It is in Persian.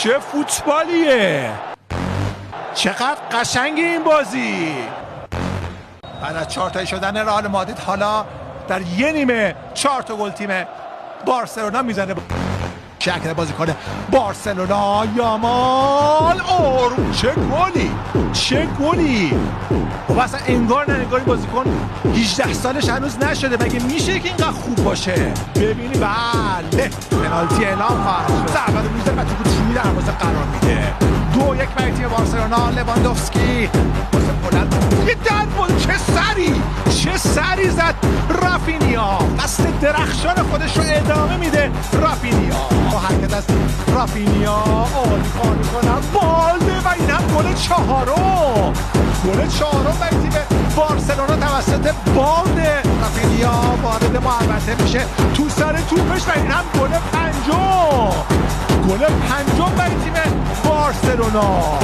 چه فوتبالیه، چقدر قشنگه این بازی. بعد از 4 تایی شدن رئال مادرید حالا در یه نیمه 4 تا گل تیم بارسلونا میزنه. شکل بازیکن بارسلونا یامال، چه گلی. و اصلا انگار نه انگار این بازیکن 18 سالش هنوز نشده، مگه میشه که اینقدر خوب باشه؟ ببینی بله پنالتی اعلام خواهد شد. ضربه رو میزنه و توپو توی دروازه قرار میده. 2-1 برای تیم بارسلونا. لواندوفسکی واسه بلند یه چه سری زد رافینیا. قصد درخشان خودش رو ادامه میده رافینیا. با حرکت از رافینیا عالی کار میکنه بالده و این هم گل چهارم برای تیم بارسلونا توسط بالده. رافینیا وارد محوطه میشه تو سر توپش و این هم گل پنجم برای تیم بارسلونا.